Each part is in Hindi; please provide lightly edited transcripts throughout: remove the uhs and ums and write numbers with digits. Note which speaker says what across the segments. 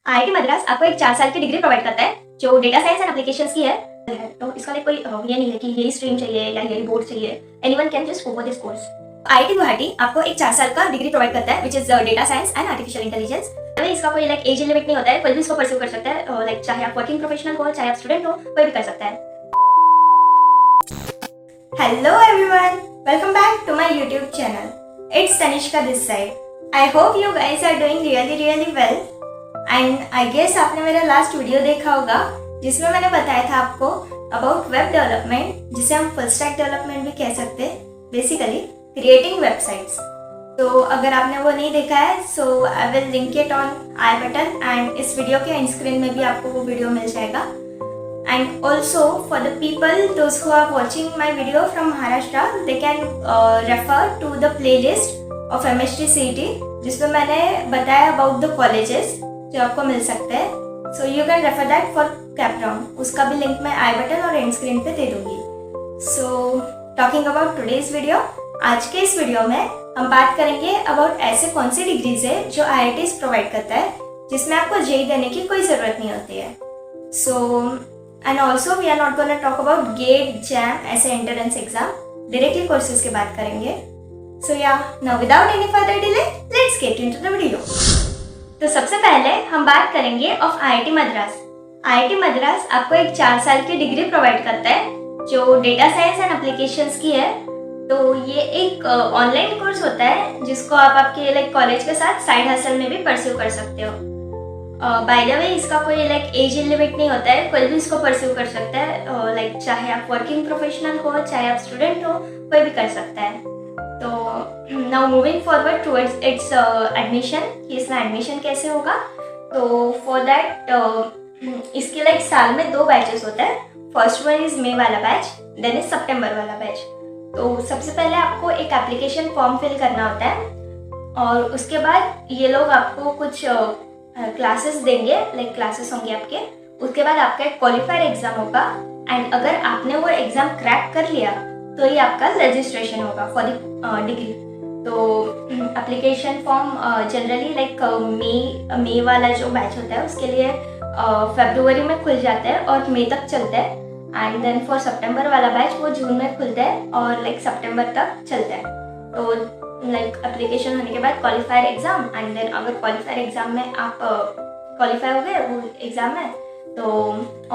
Speaker 1: आईआईटी मद्रास आपको एक 4 साल की डिग्री प्रोवाइड करता है जो डेटा साइंस एंड एप्लीकेशंस की है। तो इसका कोई ये नहीं है कि यही स्ट्रीम चाहिए या यही बोर्ड चाहिए। Anyone can just go for this course. IIT Guwahati आपको एक 4 साल का डिग्री प्रोवाइड करता है which is data science and artificial intelligence. इसका कोई एज लिमिट नहीं होता है, कोई भी इसको परस्यू कर सकता है। चाहे आप वर्किंग प्रोफेशनल हो, चाहे आप स्टूडेंट हो, कोई भी कर सकता है। Hello everyone, welcome back to my YouTube channel. It's Tanishka this side. I hope you guys are doing really well and I guess आपने मेरा लास्ट वीडियो देखा होगा जिसमें मैंने बताया था आपको अबाउट वेब डेवलपमेंट, जिसे हम फुल स्टैक डेवलपमेंट भी कह सकते हैं, बेसिकली क्रिएटिंग वेबसाइट्स। तो अगर आपने वो नहीं देखा है so I will link it on I button and इस वीडियो के एंड स्क्रीन में भी आपको वो वीडियो मिल जाएगा। And also for the people those who are watching my video from Maharashtra, they can refer to the playlist of MST CET जिसमें मैंने बताया about the colleges जो आपको मिल सकते हैं। So you can refer that for CapRound। उसका भी लिंक मैं आई बटन और एंड स्क्रीन पे दे दूंगी। So talking about today's video, आज के इस वीडियो में हम बात करेंगे about ऐसे कौन सी डिग्रीज है जो IITs प्रोवाइड करता है जिसमें आपको जेई देने की कोई ज़रूरत नहीं होती है। So and also we are not going to talk about GATE, JAM ऐसे एंट्रेंस एग्जाम, डायरेक्टली कोर्सेज की बात करेंगे। So yeah, now without any further delay, let's get into the video। तो सबसे पहले हम बात करेंगे of IIT Madras. IIT Madras आपको एक 4 साल की डिग्री प्रोवाइड करता है जो डेटा साइंस एंड एप्लीकेशंस की है। तो ये एक ऑनलाइन कोर्स होता है जिसको आप आपके कॉलेज के साथ साइड हसल में भी परस्यू कर सकते हो। बाय द वे इसका कोई एज लिमिट नहीं होता है, कोई भी इसको परस्यू कर सकता है। चाहे आप वर्किंग प्रोफेशनल हो, चाहे आप स्टूडेंट हो, कोई भी कर सकता है। तो now moving forward towards its admission, कि इसमें एडमिशन कैसे होगा। तो फॉर दैट इसके साल में 2 बैचेस होते हैं। फर्स्ट वन इज मई वाला बैच, देन इज सितंबर वाला बैच। तो सबसे पहले आपको एक एप्लीकेशन फॉर्म फिल करना होता है और उसके बाद ये लोग आपको कुछ क्लासेस देंगे, क्लासेस होंगे आपके। उसके बाद आपका एक क्वालिफायर एग्जाम होगा एंड अगर आपने वो एग्जाम क्रैक कर लिया तो ये आपका रजिस्ट्रेशन होगा फॉर द डिग्री। तो एप्लीकेशन फॉर्म जनरली मई वाला जो बैच होता है उसके लिए फरवरी में खुल जाता है और मई तक चलता है। एंड देन फॉर सितंबर वाला बैच वो जून में खुलता है और सितंबर तक चलता है। तो एप्लीकेशन होने के बाद क्वालिफायर एग्जाम एंड देन अगर क्वालिफायर एग्जाम में आप क्वालिफाई हो गए वो एग्जाम में तो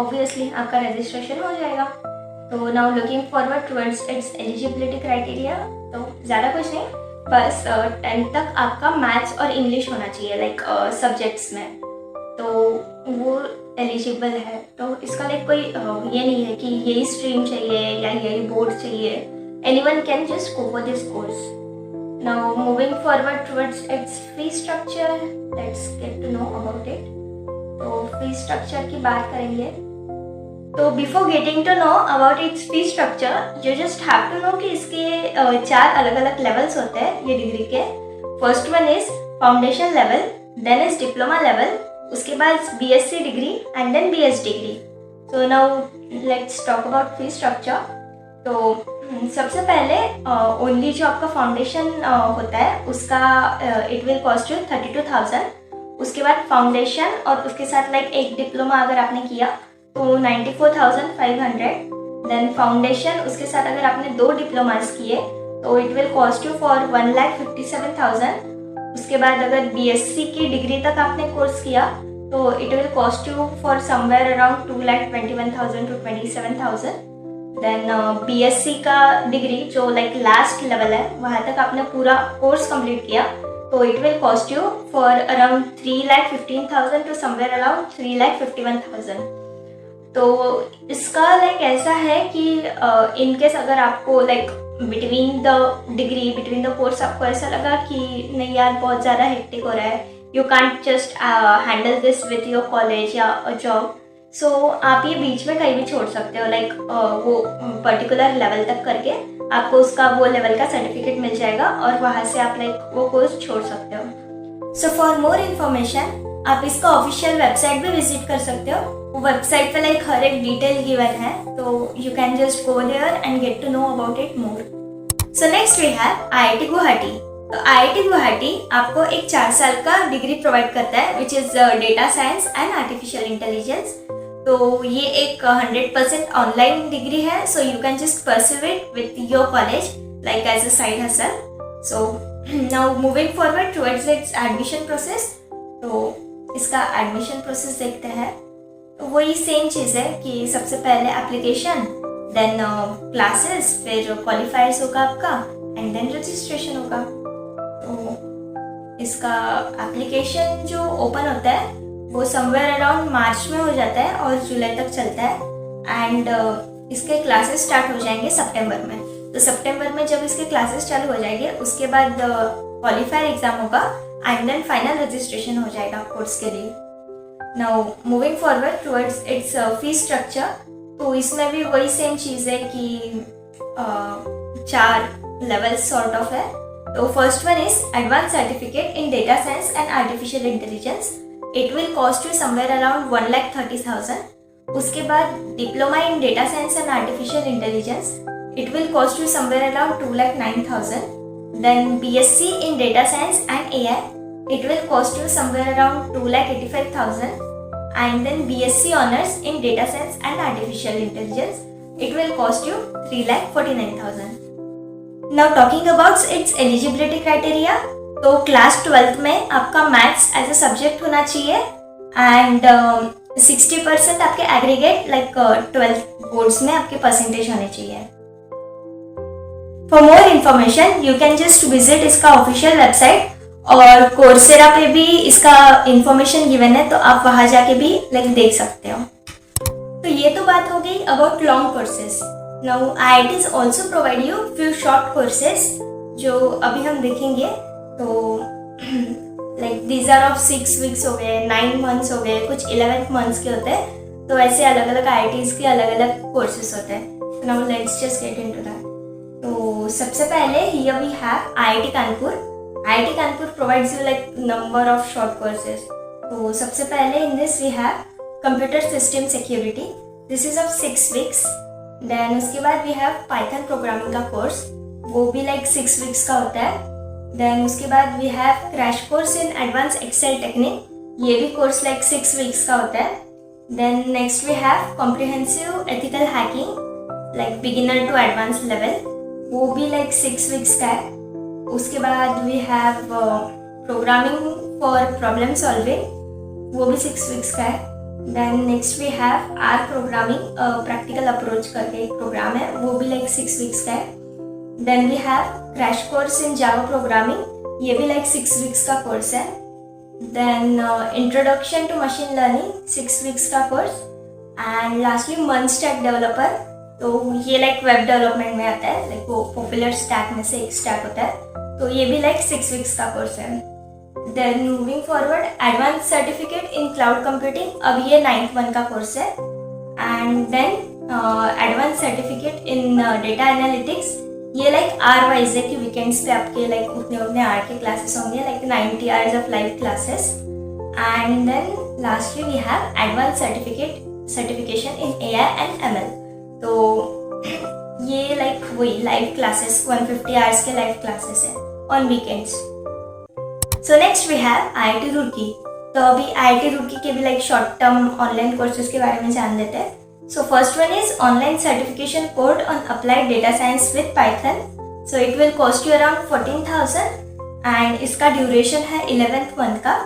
Speaker 1: ऑब्वियसली आपका रजिस्ट्रेशन हो जाएगा। तो now looking forward towards it's eligibility criteria. तो ज़्यादा कुछ नहीं, बस 10th तक आपका मैथ्स और इंग्लिश होना चाहिए सब्जेक्ट्स में, तो वो एलिजिबल है। तो इसका कोई ये नहीं है कि यही स्ट्रीम चाहिए या यही बोर्ड चाहिए। Anyone can just go for this course. Now moving forward towards its fee structure, let's get to know about it। तो fee structure की बात करेंगे। तो before getting to know about its fee structure, you just have to know कि इसके 4 अलग अलग levels होते हैं ये डिग्री के। First one is foundation level, then is diploma level, उसके बाद BSc degree and then BS degree. So now let's talk about fee structure। तो सबसे पहले ओनली जो आपका फाउंडेशन होता है उसका इट विल कॉस्ट यू 32,000। उसके बाद फाउंडेशन और उसके साथ एक डिप्लोमा अगर आपने किया तो 94,500। देन फाउंडेशन उसके साथ अगर आपने 2 डिप्लोमास किए तो it will cost you for 1,57,000। उसके बाद अगर BSc की डिग्री तक आपने कोर्स किया तो it will cost you for somewhere around 2,21,000 to 27,000। Then BSc का डिग्री जो लास्ट लेवल है वहाँ तक आपने पूरा कोर्स कंप्लीट किया तो it will cost you for around 3,15,000 to somewhere around 3,51,000। तो इसका ऐसा है कि इनकेस अगर आपको बिटवीन द कोर्स आपको ऐसा लगा कि नहीं यार बहुत ज़्यादा हेक्टिक हो रहा है, you can't just handle this with your college या जॉब, सो आप ये बीच में कहीं भी छोड़ सकते हो। वो पर्टिकुलर लेवल तक करके आपको उसका वो लेवल का सर्टिफिकेट मिल जाएगा और वहाँ से आप वो कोर्स छोड़ सकते हो। सो फॉर मोर इन्फॉर्मेशन आप इसका ऑफिशियल वेबसाइट भी विजिट कर सकते हो। वो वेबसाइट पे हर एक डिटेल गिवन है, तो you can just go there and get to know about it more. So next we have IIT Guwahati. तो IIT गुवाहाटी आपको एक 4 साल का डिग्री प्रोवाइड करता है which is data science and artificial intelligence. तो ये एक 100% ऑनलाइन डिग्री है, so you can just pursue it with your college like as a side hustle. So now moving forward towards its admission process. तो इसका एडमिशन प्रोसेस देखते हैं। तो वही सेम चीज़ है कि सबसे पहले एप्लीकेशन, देन क्लासेस, फिर क्वालिफायर्स होगा आपका एंड देन रजिस्ट्रेशन होगा। तो इसका एप्लीकेशन जो ओपन होता है वो समवेयर अराउंड मार्च में हो जाता है और जुलाई तक चलता है एंड इसके क्लासेस स्टार्ट हो जाएंगे सितंबर में। तो सितंबर में जब इसके क्लासेस चालू हो जाएंगे उसके बाद क्वालिफायर एग्जाम होगा एंड देन फाइनल रजिस्ट्रेशन हो जाएगा कोर्स के लिए। Now moving forward towards it's fees structure. तो इसमें भी वही सेम चीज़ है कि 4 लेवल्स सॉर्ट ऑफ है। तो first one is advance certificate in data science and artificial intelligence. It will cost you somewhere around 1,30,000। उसके बाद diploma in data science and artificial intelligence, it will cost you somewhere around 2,09,000। Then BSc in data science and AI, it will cost you somewhere around 2,85,000. And then BSc honors in data science and artificial intelligence, it will cost you 3,49,000. Now talking about its eligibility criteria, तो क्लास 12th में आपका मैथ्स एज अ सब्जेक्ट होना चाहिए एंड 60% आपके एग्रीगेट लाइक 12th बोर्ड्स में आपके परसेंटेज होने चाहिए। For more information you can just visit इसका ऑफिशियल वेबसाइट, और कोर्सेरा पे भी इसका इंफॉर्मेशन गिवन है, तो आप वहां जाके भी लाइक देख सकते हो। तो ये तो बात हो गई about long courses. Now IITs also provide you few short courses जो अभी हम देखेंगे। तो like these are of 6 weeks हो गए, 9 मंथ्स हो गए, कुछ 11 मंथ्स के होते हैं। तो ऐसे अलग अलग IITs के अलग अलग कोर्सेज होते हैं। Now let's just get into that. तो सबसे पहले here we have IIT Kanpur. IIT Kanpur provides you like number of short courses. तो सबसे पहले in this we have computer system security, this is of 6 weeks. Then उसके बाद वी हैव पाइथन प्रोग्रामिंग का कोर्स, वो भी लाइक 6 वीक्स का होता है। देन उसके बाद we have crash course in advance Excel technique, ये भी कोर्स लाइक 6 वीक्स का होता है। Then next we have comprehensive ethical hacking like beginner to advance level, वो भी लाइक 6 वीक्स का है। उसके बाद we have programming for problem solving, वो भी 6 वीक्स का है। Then next we have R programming practical approach करके एक प्रोग्राम है, वो भी लाइक 6 वीक्स का है। Then we have crash course in Java programming, ये भी लाइक 6 वीक्स का कोर्स है। Then introduction to machine learning 6 weeks का कोर्स। एंड लास्टली मन स्टैक डेवलपर, तो ये लाइक वेब डेवलपमेंट में आता है, लाइक वो पॉपुलर स्टैक में से एक स्टैक होता है, तो ये भी लाइक 6 वीक्स का कोर्स है। Then moving forward advance certificate in cloud computing, अब ये 9th वन का कोर्स है। And then advance certificate in data analytics, ये लाइक आर वाइज है कि वीकेंड्स पे आपके लाइक उतने आर के क्लासेस होंगे, like 90 hours of live classes. And then lastly we have advance certification in AI and ML, तो ये लाइक वही लाइव क्लासेस 150 आवर्स के लाइव क्लासेस है on weekends. So next we have IIT Roorkee. तो अभी IIT रुड़की के भी like short term online courses के बारे में जान लेते हैं। So first one is online certification course on applied data science with Python. So it will cost you around 14,000 and इसका duration है 11th month का।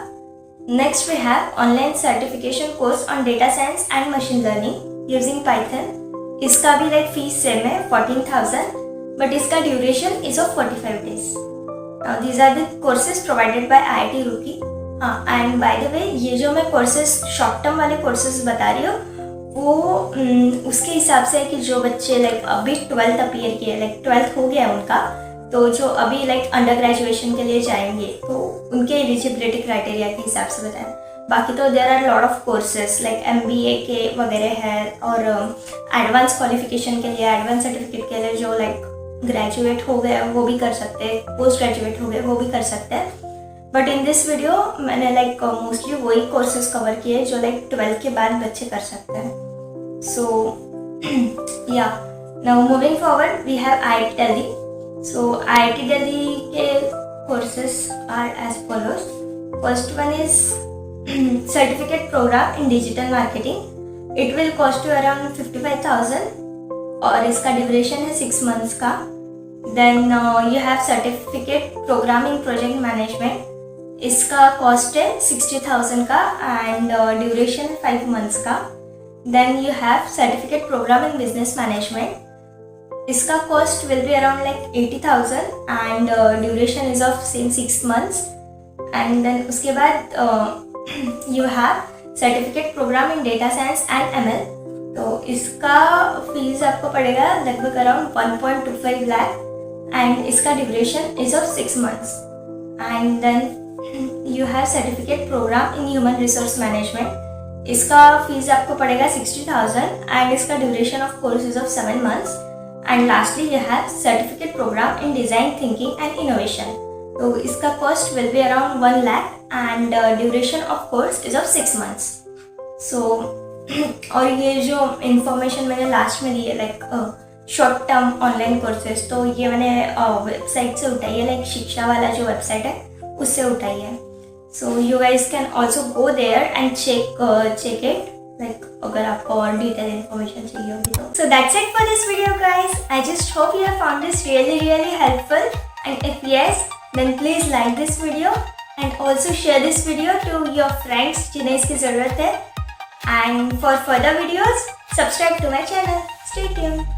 Speaker 1: Next we have online certification course on data science and machine learning using Python. इसका भी like fees same है 14,000 but इसका duration is of 45 days. Now these are the courses provided by IIT Roorkee. हाँ, and by the way ये जो मैं courses short term वाले courses बता रही हूँ वो उसके हिसाब से है कि जो बच्चे लाइक अभी 12th अपीयर किए, लाइक 12th हो गया उनका, तो जो अभी लाइक अंडर ग्रेजुएशन के लिए जाएंगे तो उनके एलिजिबिलिटी क्राइटेरिया के हिसाब से बताएं। बाकी तो there are lot of courses like MBA के वगैरह है, और एडवांस क्वालिफिकेशन के लिए, एडवांस सर्टिफिकेट के लिए जो लाइक ग्रेजुएट हो गए वो भी कर सकते हैं, पोस्ट ग्रेजुएट हो गए वो भी कर सकते हैं। बट इन दिस वीडियो मैंने लाइक मोस्टली वही कोर्सेज कवर किए जो लाइक 12th के बाद बच्चे कर सकते हैं। So yeah, now moving forward we have IIT Delhi. So IIT Delhi के courses are as follows. First one is certificate program in digital marketing. It will cost you around 55,000 और इसका ड्यूरेशन है 6 months का. Then you have certificate program in project management. इसका कॉस्ट है 60,000 का एंड ड्यूरेशन है 5 months का. Then you have certificate program in business management. इसका cost will be around like 80,000 and duration is of same 6 months. And then उसके बाद you have certificate program in data science and ML. तो इसका फीस आपको पड़ेगा लगभग अराउंड 1.25 लाख एंड इसका duration is of 6 months. And then you have certificate program in human resource management. इसका फीस आपको पड़ेगा 60,000 एंड इसका duration of course is of 7 months. And lastly you have certificate program in design thinking and innovation. तो इसका cost will be around 1 lakh and duration of course is of 6 months. So और ये जो information मैंने लास्ट में दी है like short term online courses, तो ये मैंने वेबसाइट से उठाई है, लाइक शिक्षा वाला जो वेबसाइट है उससे उठाई है. So you guys can also go there and check it. Like अगर आपको और डिटेल इन्फॉर्मेशन चाहिए होगी तो. So that's it for this video guys. I just hope you have found this really helpful and if yes then please like this video and also share this video to your friends जिन्हें इसकी ज़रूरत है. And for further videos subscribe to my channel. Stay tuned.